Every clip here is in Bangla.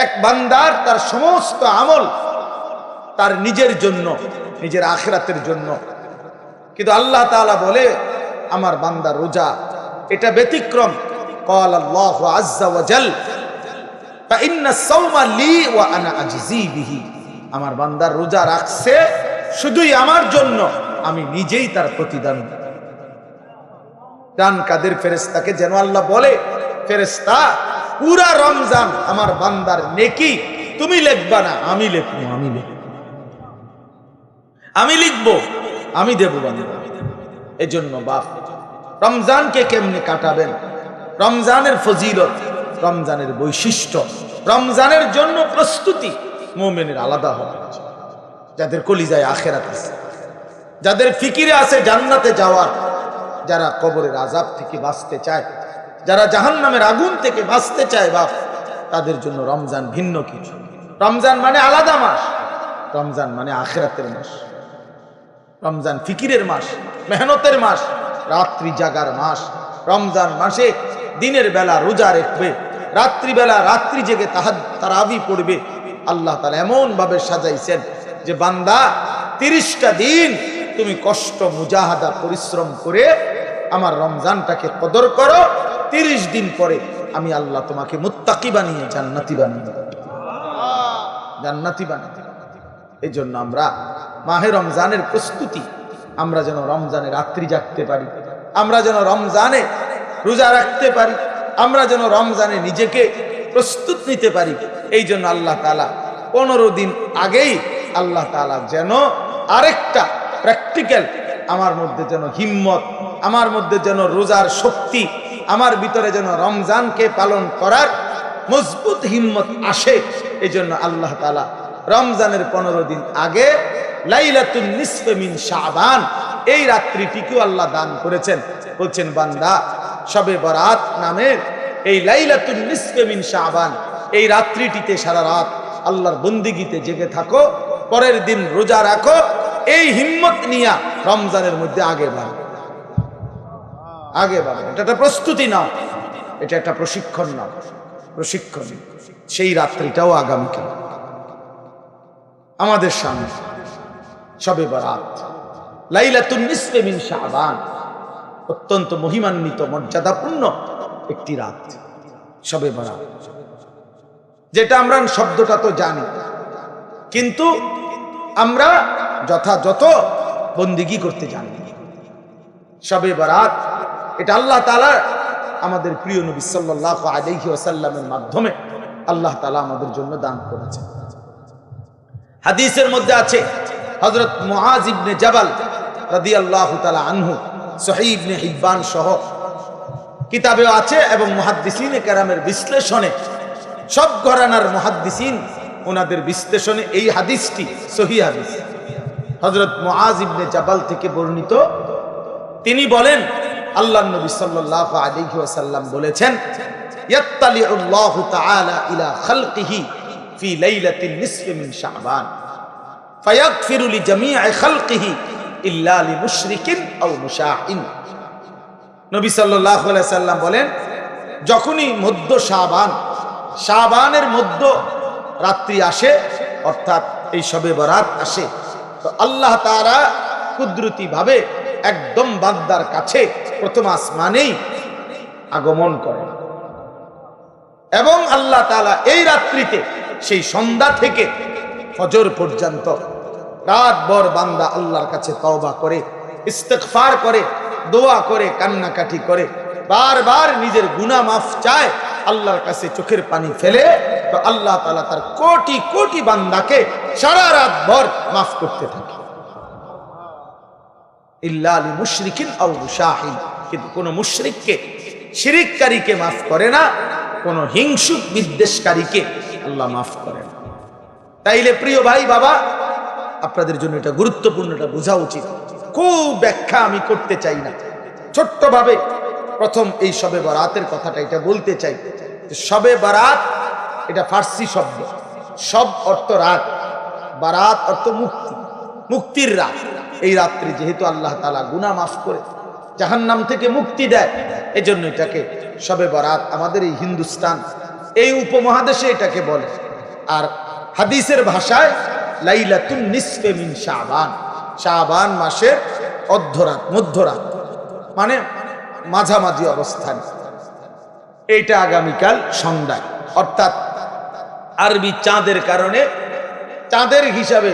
এক বান্দার তার সমস্ত আমল তার নিজের জন্য, নিজের আখিরাতের জন্য। কিন্তু আল্লাহ তাআলা বলে আমার বান্দা রোজা এটা ব্যতিক্রম। قال الله عز وجل فإن الصوم لي وأنا أجزي به। আমার বান্দার রোজা রাখছে শুধুই আমার জন্য, আমি নিজেই তার প্রতিদান দান। কাদের ফেরেশতাকে যেন আল্লাহ বলে, ফেরেশতা পুরা রমজান আমার বান্দার নেকি তুমি লিখবা না, আমি লিখবো, আমি লিখবো, আমি দেব বান্দা। এজন্য বাপ রমজানকে কেমনে কাটাবেন, রমজানের ফজিলত, রমজানের বৈশিষ্ট্য, রমজানের জন্য প্রস্তুতি মুমিনের আলাদা হবে। যাদের কলিজায় আখিরাত আছে, যাদের ফিকিরে আছে জান্নাতে যাওয়ার, যারা কবরের আযাব থেকে বাঁচতে চায়, যারা জাহান্নামের আগুন থেকে বাঁচতে চায় বাপ, তাদের জন্য রমজান ভিন্ন কিছু। রমজান মানে আলাদা মাস, রমজান মানে আখিরাতের মাস, রমজান ফিকিরের মাস, মেহনতের মাস, রাত্রি জাগার মাস। রমজান মাসে দিনের বেলা রোজা রাখবে, রাত্রিবেলা রাত্রি জেগে তারাবি পড়বে। আল্লাহ তাআলা এমন ভাবে সাজাইছেন যে বান্দা 30টা দিন তুমি কষ্ট মুজাহাদা পরিশ্রম করে আমার রমজানটাকে কদর করো, 30 দিন পরে আমি আল্লাহ তোমাকে মুত্তাকি বানিয়ে জান্নাতি বানিয়ে দেব, জান্নাতি বানিয়ে দেব। এই জন্য আমরা মাহে রমজানের প্রস্তুতি, আমরা যেন রমজানে রাত্রি জাগতে পারি, আমরা যেন রমজানে রোজা রাখতে পারি, আমরা যেন রমজানে নিজেকে প্রস্তুত নিতে পারি। এই জন্য আল্লাহ তাআলা 15 দিন আগেই আল্লাহ তাআলা যেন আরেকটা প্র্যাকটিক্যাল আমার মধ্যে যেন হিম্মত, আমার মধ্যে যেন রোজার শক্তি, আমার ভিতরে যেন রমজানকে পালন করার মজবুত হিম্মত আসে। এই জন্য আল্লাহ তাআলা রমজানের 15 দিন আগে লাইলাতুন নিসফে মিন শাবান এই রাত্রিটিকেও আল্লাহ দান করেছেন। বলছেন বান্দা শবে বরাত নামের এই লাইলাতুন নিসফে মিন শাবান এই রাত্রিটিতে সারা রাত আল্লাহর বন্দিগিতে জেগে থাকো, পরের দিন রোজা রাখো, এই হিম্মত নিয়ে রমজানের মধ্যে আগে বাড়ো, আগে বাড়ো। এটা একটা প্রস্তুতি নাও, এটা একটা প্রশিক্ষণ নাও, প্রশিক্ষণ। সেই রাত্রিটাও আগামীকাল আমাদের সামনে শবে বরাত, লাইলাতুন নিসফে মিন শাবান, অত্যন্ত মহিমান্বিত মর্যাদাপূর্ণ একটি রাত শবে বরাত, যেটা আমরা শব্দটা তো জানি, কিন্তু আমরা যথাযথ বন্দিগি করতে জানি। শবে বরাত এটা আল্লাহ তাআলা আমাদের প্রিয় নবী সাল্লাল্লাহু আলাইহি ওয়াসাল্লামের মাধ্যমে আল্লাহ তাআলা আমাদের জন্য দান করেছেন। হাদিসের মধ্যে আছে হযরত মুআজ ইবনে জাবাল রাদিয়াল্লাহু তাআলা আনহু, সহিহ ইবনে হিব্বান সহ কিতাবেও আছে, এবং মুহাদ্দিসিনে কেরামের বিশ্লেষণে, সব ঘরানার মুহাদ্দিসিন ওনাদের বিশ্লেষণে এই হাদিসটি সহিহ হাদিস। হযরত মুআজ ইবনে জাবাল থেকে বর্ণিত, তিনি বলেন আল্লাহর নবী সাল্লাল্লাহু আলাইহি ওয়াসাল্লাম বলেছেন, ইয়াত্তালিউল্লাহু তাআলা ইলা খালকিহি ফি লাইলাতিন নিসফি মিন শাবান ফায়াগফিরু লিজামিই খালকিহি ইল্লা লিমুশরিকিন আও মুশাহিন। নবী সাল্লাল্লাহু আলাইহি ওয়াসাল্লাম বলেন, যখনই মধ্য শাবান, শাবানের মধ্য রাত্রি আসে, অর্থাৎ এই শবে বরাত আসে, তো আল্লাহ তাআলা কুদরতি ভাবে একদম বান্দার কাছে প্রথম আসমানেই আগমন করেন, এবং আল্লাহ তাআলা এই রাত্রিতে সেই সন্ধ্যা থেকে ফজর পর্যন্ত রাতভর বান্দা আল্লাহর কাছে তওবা করে, ইস্তিগফার করে, দোয়া করে, কান্নাকাটি করে, বারবার নিজের গুনাহ মাফ চায়, আল্লাহর কাছে চোখের পানি ফেলে, তো আল্লাহ তাআলা তার কোটি কোটি বান্দাকে সারা রাত ভর মাফ করতে থাকে। ইল্লা লিমুশরিকিন আও মুশাহিন, কিন্তু কোন মুশরিককে, শিরিককারীকে মাফ করে না, কোন হিংসুক বিদ্বেষকারীকে আল্লাহ মাফ করে না। তাইলে প্রিয় ভাই বাবা, আপনাদের জন্য এটা গুরুত্বপূর্ণ, এটা বোঝা উচিত। খুব ব্যাখ্যা আমি করতে চাই না, ছোট্টভাবে প্রথম এই শবে বরাতের কথাটা এটা বলতে চাই। শবে বরাত এটা ফার্সি শব্দ, সব অর্থ রাত, বারাত অর্থ মুক্তি, মুক্তির রাত। এই রাত্রি যেহেতু আল্লাহ তাআলা গুনাহ মাফ করে জাহান্নাম থেকে মুক্তি দেয়, এজন্য এটাকে শবে বরাত আমাদের এই হিন্দুস্তান, এই উপমহাদেশে এটাকে বলে। আর হাদিসের ভাষায় লাইলাতুন নিসফে মিন শাবান, শাবান মাসের অর্ধরাত, মধ্যরাত, মানে মাঝামাঝি অবস্থান। এইটা আগামীকাল সন্ধ্যায়, অর্থাৎ আরবি চাঁদের কারণে চাঁদের হিসাবে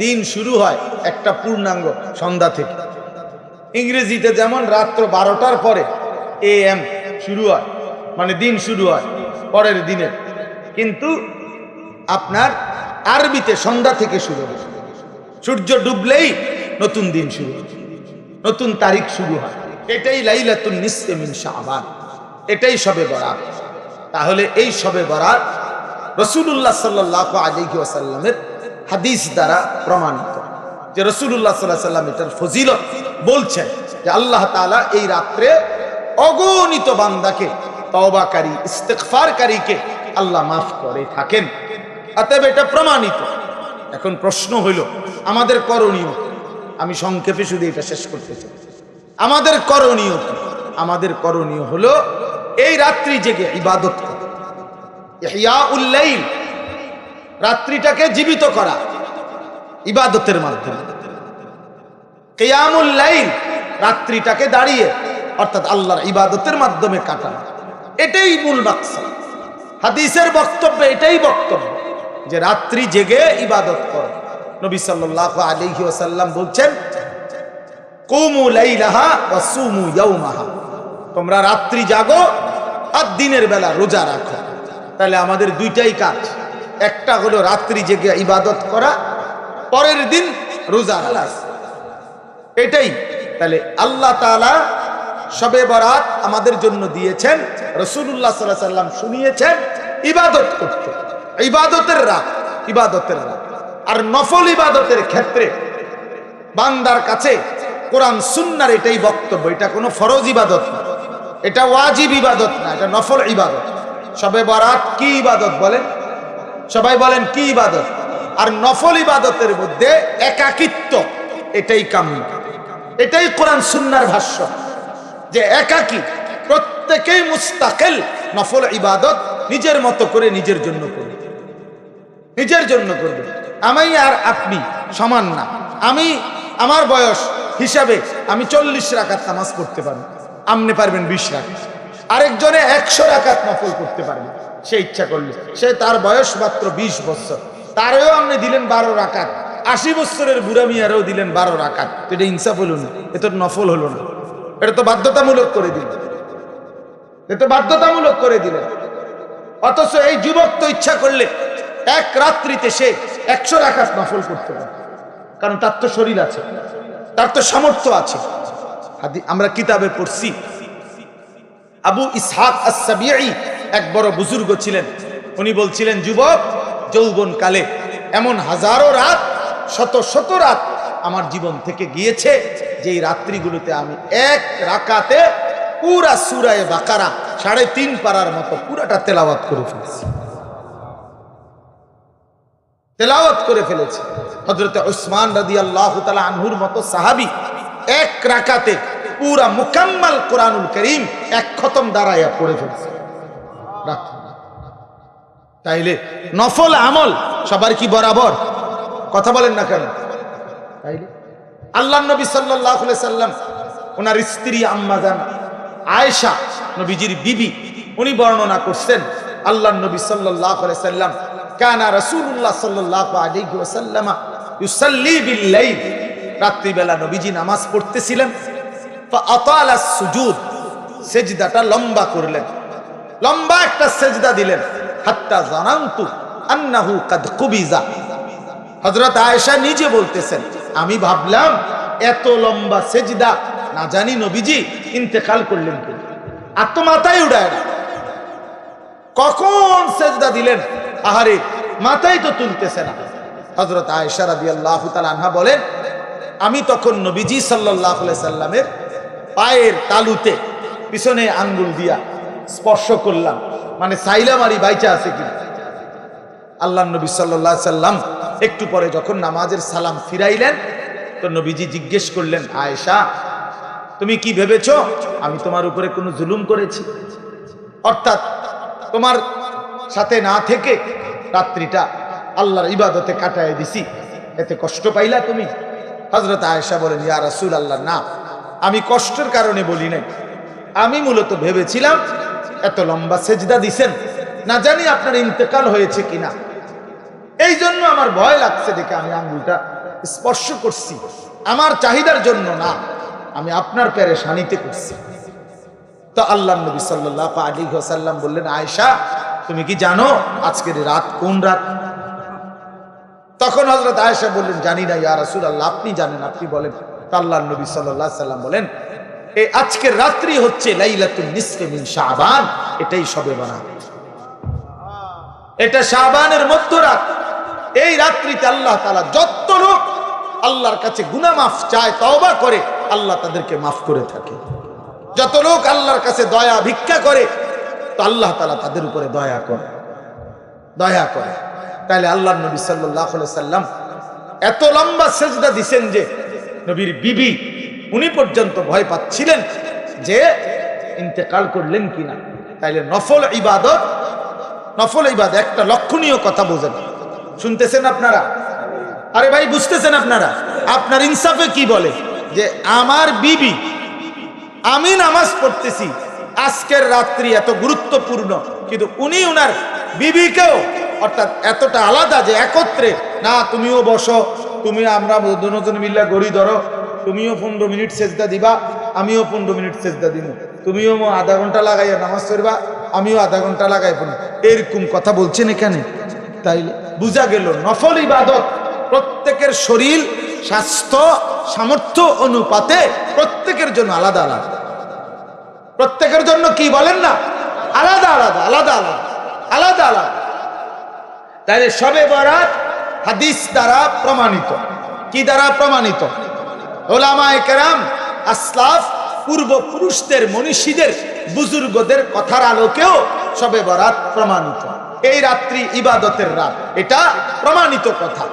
দিন শুরু হয় একটা পূর্ণাঙ্গ সন্ধ্যা থেকে। ইংরেজিতে যেমন রাত্র 12টার পরে AM শুরু হয়, মানে দিন শুরু হয় পরের দিনের, কিন্তু আপনার আরবিতে সন্ধ্যা থেকে শুরু হয়। সূর্য ডুবলেই নতুন দিন শুরু হয়, নতুন তারিখ শুরু হয়। এটাই লাইলাতুন নিসফে মিন শাবান, এটাই শবে বরাত। তাহলে এই শবে বরাত রাসূলুল্লাহ সাল্লাল্লাহু আলাইহি ওয়াসাল্লামের হাদিস দ্বারা প্রমাণিত যে রাসূলুল্লাহ সাল্লাল্লাহু আলাইহি ওয়াসাল্লাম এটার ফজিলত বলছেন যে আল্লাহ তাআলা এই রাত্রে অগণিত বান্দাকে, তওবাকারী, ইস্তিগফারকারীকে আল্লাহ মাফ করে থাকেন। অতএব এটা প্রমাণিত। এখন প্রশ্ন হইল আমাদের করণীয়। আমি সংক্ষেপে শুধু এটা শেষ করতে চাই। আমাদের করণীয় কি? আমাদের করণীয় হলো এই রাত্রি জেগে ইবাদত করা, ইহয়াউল লাইল, রাত্রিটাকে জীবিত করা ইবাদতের মাধ্যমে। কিয়ামুল লাইল, রাত্রিটাকে দাঁড়িয়ে অর্থাৎ আল্লাহর ইবাদতের মাধ্যমে কাটানো, এটাই মূল মাকসাদ। হাদিসের বক্তব্য এটাই বক্তব্য যে রাত্রি জেগে ইবাদত করো। নবী সাল্লাল্লাহু আলাইহি ওয়াসাল্লাম বলছেন, কুমু লাইলাহা ওয়া সুমু ইয়াওমাহা, তোমরা রাত্রি জাগো আর দিনের বেলা রোজা রাখো। তাহলে আমাদের দুইটাই কাজ, একটা হলো রাত্রি জেগে ইবাদত করা, পরের দিন রোজা রাখা। এটাই। তাহলে আল্লাহ তাআলা শবে বরাত আমাদের জন্য দিয়েছেন, রাসূলুল্লাহ সাল্লাল্লাহু আলাইহি ওয়াসাল্লাম শুনিয়েছেন ইবাদত করতে, ইবাদতের রাত, ইবাদতের রাত। আর নফল ইবাদতের ক্ষেত্রে বান্দার কাছে কোরআন সুন্নাহর এটাই বক্তব্য, এটা কোনো ফরজ ইবাদত না, এটা ওয়াজিব ইবাদত না, এটা নফল ইবাদত। শবে বরাত কি ইবাদত বলেন? সবাই বলেন কি ইবাদত? আর নফল ইবাদতের মধ্যে একাকিত্ব, এটাই কাম্য, এটাই কোরআন সুন্নাহর ভাষ্য যে একাকী, প্রত্যেকেই মুস্তাকিল নফল ইবাদত নিজের মতো করে নিজের জন্য করবে, নিজের জন্য করবে। আমি আর আপনি সমান না। আমি আমার বয়স হিসাবে আমি 40 রাকাত নামাজ পড়তে পারবো, আপনি পারবেন 20 রাকাত। আরেকজনে 100 রাকাত নফল করতে পারবে সে ইচ্ছা করলে। সে তার বয়স মাত্র 20 বছর, তারেও আপনি দিলেন 12 রাকাত। 80 বছরের বুড়া মিয়ারেও দিলেন 12 রাকাত। এটা ইনসাফ হলো না, এটা নফল হলো না, এটা তো বাধ্যতামূলক করে দিলেন, এটা বাধ্যতামূলক করে দিলেন। অথচ এই যুবক তো ইচ্ছা করলে এক রাত্রিতে সে 100 রাকাত নফল করতে পারে, কারণ তার তো শরীর আছে, তার তো সামর্থ্য আছে। আমরা কিতাবে পড়ছি, আবু ইসহাক আস-সাবিঈ এক বড় বুজুর্গ ছিলেন। উনি বলছিলেন, যুবক যৌবন কালে এমন হাজারো রাত, শত শত রাত আমার জীবন থেকে গিয়েছে যে এই রাত্রিগুলোতে আমি এক রাকাতে পুরা সূরা বাকারা 3.5 পারার মতো পুরাটা তেলাওয়াত করে ফেলেছি, তেলাওয়াত করে ফেলেছি। হযরত উসমান রাদিয়াল্লাহু তাআলা আনহুর মতো সাহাবী এক রাকাতে পুরা মুকাম্মাল কোরআনুল কারীম এক খতম দাঁড়ায়া পড়ে ফেলেছে। তাইলে নফল আমল সবার কি বরাবর? কথা বলেন না কেন? তাইলে আল্লাহর নবী সাল্লাল্লাহু আলাইহি সাল্লাম, ওনার স্ত্রী আম্মা জান আয়েশা, নবীজির বিবি, উনি বর্ণনা করছেন আল্লাহর নবী সাল্লাল্লাহু আলাইহি সাল্লাম কানা রাসূলুল্লাহ সাল্লাল্লাহু আলাইহি ওয়াসাল্লাম ইউসাল্লি বিল লাইল, রাত্রি বেলা নবীজি নামাজ পড়তেছিলেন। ফাআতালা সুজুদ, সিজদাটা লম্বা করলেন, লম্বা একটা সিজদা দিলেন। হাত্তা জানান্তু আন্নাহু কাদ কুবিজা, হযরত আয়েশা নিজে বলতেছেন, আমি ভাবলাম এত লম্বা সিজদা না জানি নবীজি ইন্তেকাল করলেন কি, আর তো মাথায় উড়ায় না। কখন সিজদা দিলেন, আহারে মাথায় তো তুলতেছে না। হযরত আয়েশা রাদিয়াল্লাহু তাআলা আনহা বলেন, আমি তখন নবীজি সাল্লাল্লাহু আলাইহি সাল্লামের পায়ের তালুতে পিছনে আঙ্গুল দিয়া স্পর্শ করলাম, মানে সাইলাম আর বাইচা আছে কি। আল্লাহর নবী সাল্লাল্লাহু আলাইহি সাল্লাম একটু পরে যখন নামাজের সালাম ফিরাইলেন, তো নবীজি জিজ্ঞেস করলেন, আয়েশা তুমি কি ভেবেছো আমি তোমার উপরে কোনো জুলুম করেছি? অর্থাৎ তোমার সাথে না থেকে রাত্রিটা আল্লাহর ইবাদতে কাটায় দিছি, এতে কষ্ট পাইলা তুমি? হযরত আয়েশা বলেন, ইয়া রাসূলুল্লাহ, না, আমি কষ্টের কারণে বলি নাই। আমি মূলত ভেবেছিলাম এত লম্বা সেজদা দিছেন, না জানি আপনার ইন্তেকাল হয়েছে কিনা, এই জন্য আমার ভয় লাগছে দেখে আমি আঙ্গুলটা স্পর্শ করছি। আমার চাহিদার জন্য না, আমি আপনার পেরেশানিতে করছি। তো আল্লাহর নবী সাল্লাল্লাহু আলাইহি ওয়াসাল্লাম বললেন, আয়েশা, তুমি কি জানো আজকের রাত কোন রাত? তখন হযরত আয়েশা বললেন, জানি না ইয়া রাসূলুল্লাহ, আপনি জানেন, আপনি বলেন। তো আল্লাহর নবী সাল্লাল্লাহু আলাইহি ওয়াসাল্লাম বলেন, এই আজকের রাত্রি হচ্ছে লাইলাতুন নিসফি মিন শাবান, এটাই শবে বরাত, এটা শাবানের মধ্যরাত। এই রাত্রিতে আল্লাহ তাআলা যত লোক আল্লাহর কাছে গুনাহ মাফ চায়, তওবা করে, আল্লাহ তাদেরকে মাফ করে থাকে। যত লোক আল্লাহর কাছে দয়া ভিক্ষা করে, তো আল্লাহ তাআলা তাদের উপরে দয়া করে, দয়া করে। তাহলে আল্লাহর নবী সাল্লাল্লাহু আলাইহি সাল্লাম এত লম্বা সেজদা দিবেন যে নবীর বিবি উনি পর্যন্ত ভয় পাচ্ছিলেন যে ইন্তেকাল করলেন কিনা। তাইলে নফল ইবাদত, নফল ইবাদত একটা লক্ষণীয় কথা বোঝেন, শুনতেছেন আপনারা? আরে ভাই, বুঝতেছেন আপনারা? আপনার ইনসাফে কি বলে যে আমার বিবি, আমি নামাজ পড়তেছি, আজকের রাত্রি এত গুরুত্বপূর্ণ, কিন্তু উনি উনার বিবিকেও, অর্থাৎ এতটা আলাদা যে একত্রে না, তুমিও বসো, তুমি আমরা দুজন মিল্লা গড়ি ধরো, তুমিও 15 মিনিট সেজদা দিবা, আমিও 15 মিনিট সেজদা দিব, তুমিও আধা ঘন্টা লাগাইয়া নামাজ পড়বা, আমিও আধা ঘন্টা লাগাই পড়ি, এরকম কথা বলছেন এখানে। তাইলে বুঝা গেল নফল ইবাদত প্রত্যেকের শরীর, স্বাস্থ্য, সামর্থ্য অনুপাতে প্রত্যেকের জন্য আলাদা আলাদা, প্রত্যেকের জন্য কি বলেন না, আলাদা আলাদা আলাদা আলাদা আলাদা আলাদা। তাইলে শবে বরাত হাদিস দ্বারা প্রমাণিত। কি দ্বারা প্রমাণিত? উলামায়ে কেরাম, আসলাফ, পূর্বপুরুষদের, মনীষীদের, বুজুর্গদের কথার আলোকেও শবে বরাত প্রমাণিত। এই রাত্রি ইবাদতের রাত, এটা প্রমাণিত কথা।